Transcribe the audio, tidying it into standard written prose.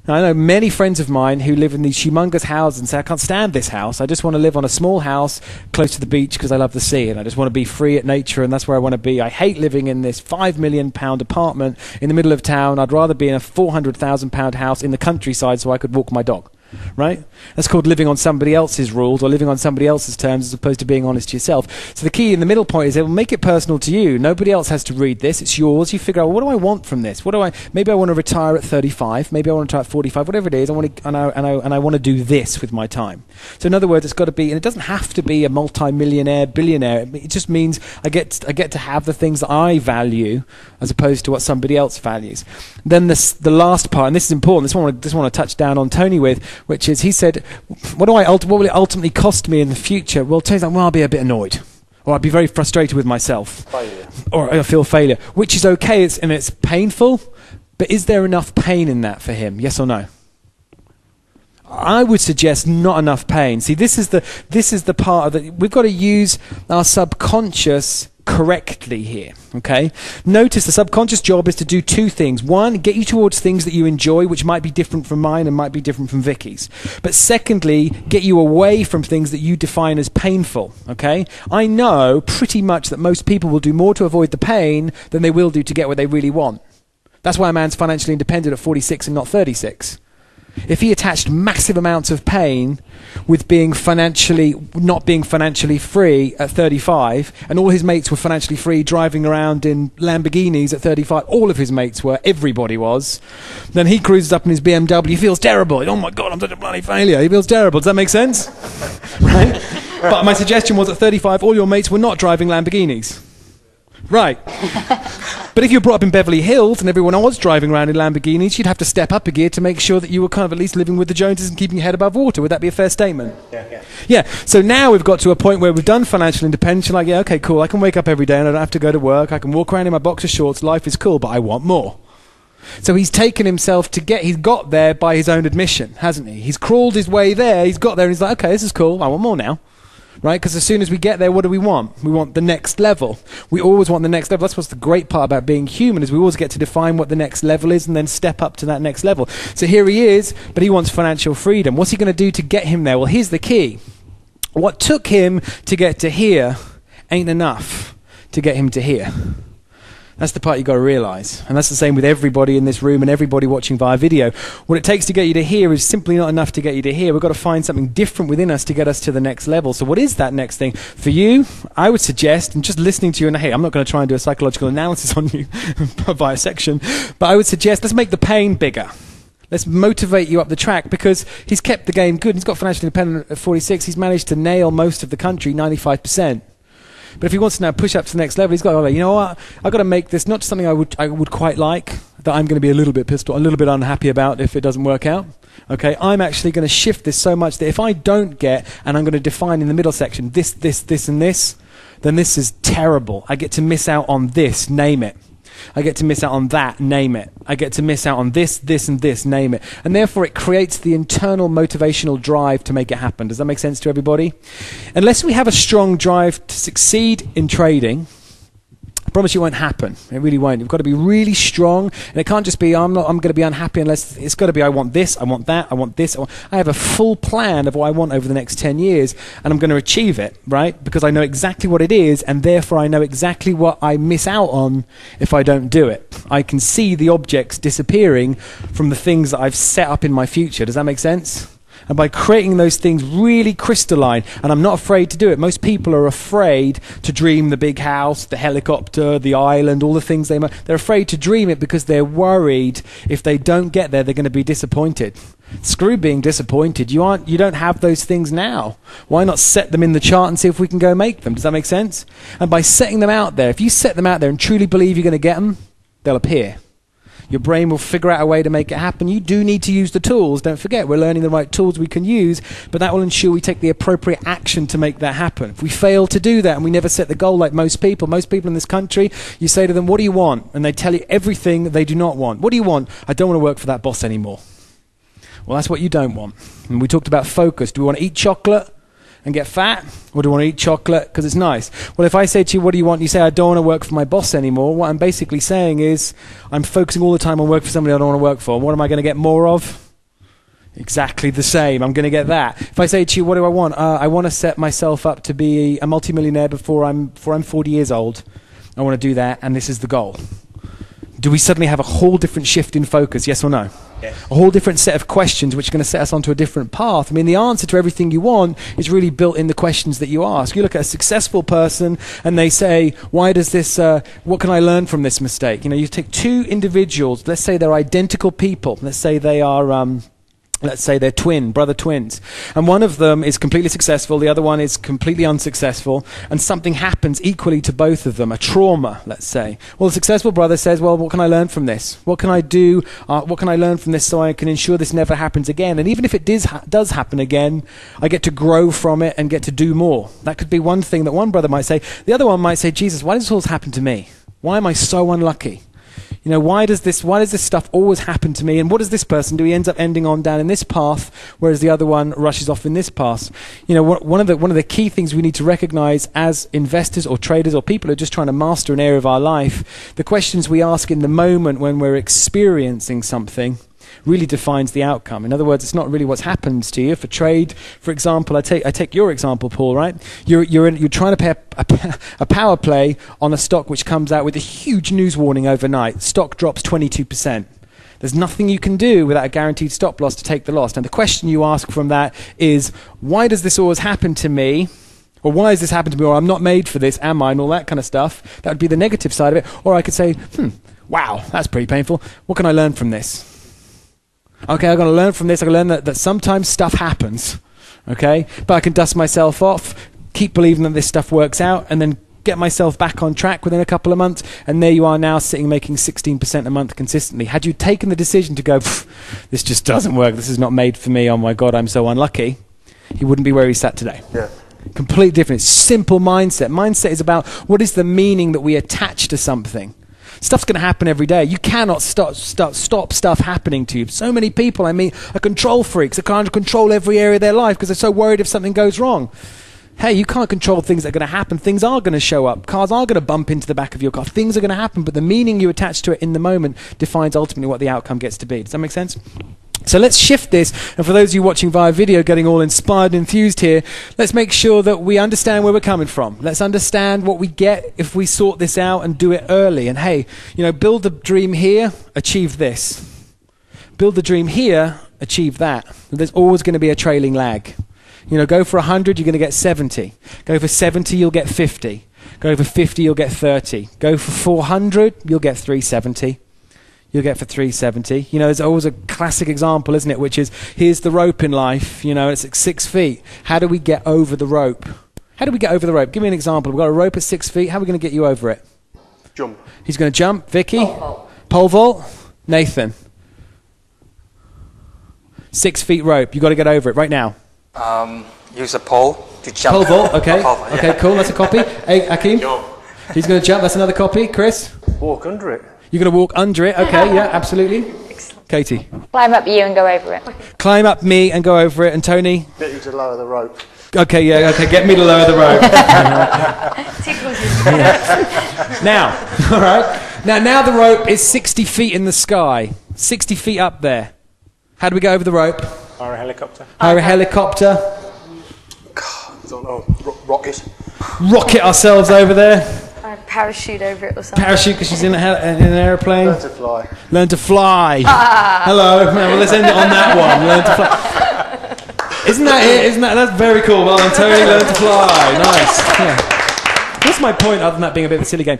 I know many friends of mine who live in these humongous houses and say, I can't stand this house. I just want to live on a small house close to the beach because I love the sea and I just want to be free at nature and that's where I want to be. I hate living in this £5 million apartment in the middle of town. I'd rather be in a £400,000 house in the countryside so I could walk my dog. Right? That's called living on somebody else's rules or living on somebody else's terms as opposed to being honest to yourself. So the key in the middle point is it will make it personal to you. Nobody else has to read this. It's yours. You figure out, well, what do I want from this? Maybe I want to retire at 35. Maybe I want to retire at 45. Whatever it is, I want to do this with my time. So in other words, it's got to be, and it doesn't have to be a multi-millionaire, billionaire. It just means I get to have the things that I value as opposed to what somebody else values. Then the last part, and this is important. This one I want to touch down on Tony with, which is he said, what will it ultimately cost me in the future? Well, Tony's like, well, I'll be a bit annoyed. Or I'll be very frustrated with myself. Failure. Or I'll feel failure. Which is okay, it's painful, but is there enough pain in that for him? Yes or no? I would suggest not enough pain. See, this is the part of that we've got to use our subconscious correctly here, okay? Notice the subconscious job is to do two things. One, get you towards things that you enjoy, which might be different from mine and might be different from Vicky's. But secondly, get you away from things that you define as painful, okay? I know pretty much that most people will do more to avoid the pain than they will do to get what they really want. That's why a man's financially independent at 46 and not 36. If he attached massive amounts of pain with not being financially free at 35, and all his mates were financially free driving around in Lamborghinis at 35, all of his mates were, everybody was, then he cruises up in his BMW, he feels terrible. Oh my God, I'm such a bloody failure. He feels terrible. Does that make sense? Right? But my suggestion was at 35, all your mates were not driving Lamborghinis. Right. But if you were brought up in Beverly Hills and everyone was driving around in Lamborghinis, you'd have to step up a gear to make sure that you were kind of at least living with the Joneses and keeping your head above water. Would that be a fair statement? Yeah. So now we've got to a point where we've done financial independence. You're like, yeah, okay, cool. I can wake up every day and I don't have to go to work. I can walk around in my boxer shorts. Life is cool, but I want more. So he's taken himself he's got there by his own admission, hasn't he? He's crawled his way there. He's got there and he's like, okay, this is cool. I want more now. Right? Because as soon as we get there, what do we want? We want the next level. We always want the next level. That's what's the great part about being human, is we always get to define what the next level is and then step up to that next level. So here he is, but he wants financial freedom. What's he going to do to get him there? Well, here's the key. What took him to get to here ain't enough to get him to here. That's the part you've got to realize. And that's the same with everybody in this room and everybody watching via video. What it takes to get you to here is simply not enough to get you to here. We've got to find something different within us to get us to the next level. So what is that next thing? For you, I would suggest, and just listening to you, and hey, I'm not going to try and do a psychological analysis on you via section, but I would suggest let's make the pain bigger. Let's motivate you up the track, because he's kept the game good. He's got financially independent at 46. He's managed to nail most of the country, 95%. But if he wants to now push up to the next level, he's got to go, you know what, I've got to make this not just something I would quite like, that I'm going to be a little bit pissed or a little bit unhappy about if it doesn't work out. Okay, I'm actually going to shift this so much that if I don't get, and I'm going to define in the middle section this, and this, then this is terrible. I get to miss out on this, name it. I get to miss out on that, name it. I get to miss out on this, and this, name it. And therefore it creates the internal motivational drive to make it happen. Does that make sense to everybody? Unless we have a strong drive to succeed in trading, I promise you it won't happen. It really won't. You've got to be really strong, and it can't just be I'm going to be unhappy unless it's got to be I want this, I want that, I want this. I have a full plan of what I want over the next 10 years, and I'm going to achieve it, right? Because I know exactly what it is, and therefore I know exactly what I miss out on if I don't do it. I can see the objects disappearing from the things that I've set up in my future. Does that make sense? And by creating those things really crystalline, and I'm not afraid to do it. Most people are afraid to dream the big house, the helicopter, the island, all the things they're afraid to dream it because they're worried if they don't get there, they're going to be disappointed. Screw being disappointed. You don't have those things now. Why not set them in the chart and see if we can go make them? Does that make sense? And by setting them out there, if you set them out there and truly believe you're going to get them, they'll appear. Your brain will figure out a way to make it happen. You do need to use the tools. Don't forget, we're learning the right tools we can use, but that will ensure we take the appropriate action to make that happen. If we fail to do that and we never set the goal like most people in this country, you say to them, what do you want? And they tell you everything they do not want. What do you want? I don't want to work for that boss anymore. Well, that's what you don't want. And we talked about focus. Do we want to eat chocolate and get fat, or do you want to eat chocolate because it's nice? Well, if I say to you, what do you want? You say, I don't want to work for my boss anymore. What I'm basically saying is, I'm focusing all the time on working for somebody I don't want to work for. And what am I going to get more of? Exactly the same. I'm going to get that. If I say to you, what do I want? I want to set myself up to be a multimillionaire before I'm 40 years old. I want to do that, and this is the goal. Do we suddenly have a whole different shift in focus, yes or no? Yes. A whole different set of questions which are going to set us onto a different path. I mean, the answer to everything you want is really built in the questions that you ask. You look at a successful person and they say, why does this, what can I learn from this mistake? You know, you take two individuals, let's say they're identical people. Let's say they are... let's say they're brother twins, and one of them is completely successful, the other one is completely unsuccessful, and something happens equally to both of them, a trauma, let's say. Well, the successful brother says, well, what can I learn from this? What can I do? What can I learn from this so I can ensure this never happens again? And even if it does happen again, I get to grow from it and get to do more. That could be one thing that one brother might say. The other one might say, Jesus, why does this always happen to me? Why am I so unlucky? You know, why does this stuff always happen to me? And what does this person do? He ends up ending on down in this path, whereas the other one rushes off in this path. You know, one of the key things we need to recognize as investors or traders or people who are just trying to master an area of our life, the questions we ask in the moment when we're experiencing something really defines the outcome. In other words, it's not really what's happened to you. For trade, for example, I take your example, Paul, right? You're trying to pay a power play on a stock which comes out with a huge news warning overnight. Stock drops 22%. There's nothing you can do without a guaranteed stop loss to take the loss. And the question you ask from that is, why does this always happen to me? Or why has this happened to me? Or I'm not made for this, am I? And all that kind of stuff. That would be the negative side of it. Or I could say, wow, that's pretty painful. What can I learn from this? Okay, I'm going to learn from this. I'm going to learn that sometimes stuff happens, okay? But I can dust myself off, keep believing that this stuff works out, and then get myself back on track within a couple of months, and there you are now sitting making 16% a month consistently. Had you taken the decision to go, this just doesn't work, this is not made for me, oh my God, I'm so unlucky, he wouldn't be where he's sat today. Yeah. Completely different. Simple mindset. Mindset is about what is the meaning that we attach to something. Stuff's going to happen every day. You cannot stop stuff happening to you. So many people, I mean, are control freaks. They can't control every area of their life because they're so worried if something goes wrong. Hey, you can't control things that are going to happen. Things are going to show up. Cars are going to bump into the back of your car. Things are going to happen, but the meaning you attach to it in the moment defines ultimately what the outcome gets to be. Does that make sense? So let's shift this, and for those of you watching via video getting all inspired and enthused here, let's make sure that we understand where we're coming from. Let's understand what we get if we sort this out and do it early. And hey, you know, build the dream here, achieve this. Build the dream here, achieve that. And there's always going to be a trailing lag. You know, go for 100, you're going to get 70. Go for 70, you'll get 50. Go for 50, you'll get 30. Go for 400, you'll get 370. You'll get for 370. You know, there's always a classic example, isn't it, which is, here's the rope in life, you know, it's at 6 feet. How do we get over the rope? How do we get over the rope? Give me an example. We've got a rope at 6 feet. How are we going to get you over it? Jump. He's going to jump. Vicky? Pole vault. Nathan? 6 feet rope. You've got to get over it right now. Use a pole to jump. Pole vault, okay. Yeah. Okay, cool. That's a copy. Hey, Akeem? Jump. He's going to jump. That's another copy. Chris? Walk under it. You're going to walk under it. Okay, yeah, absolutely. Katie? Climb up you and go over it. Climb up me and go over it. And Tony? Get you to lower the rope. Okay, yeah, okay. Get me to lower the rope. Now, all right. Now the rope is 60 feet in the sky. 60 feet up there. How do we go over the rope? Hire a helicopter. Hire a helicopter. I don't know. Rocket. Rocket ourselves over there. Parachute over it or something. Parachute because she's in an aeroplane. Learn to fly. Learn to fly. Hello. Well, let's end it on that one. Learn to fly. Isn't that it? That's very cool. Well done, Tony. Learn to fly. Nice. Yeah. What's my point other than that being a bit of a silly game?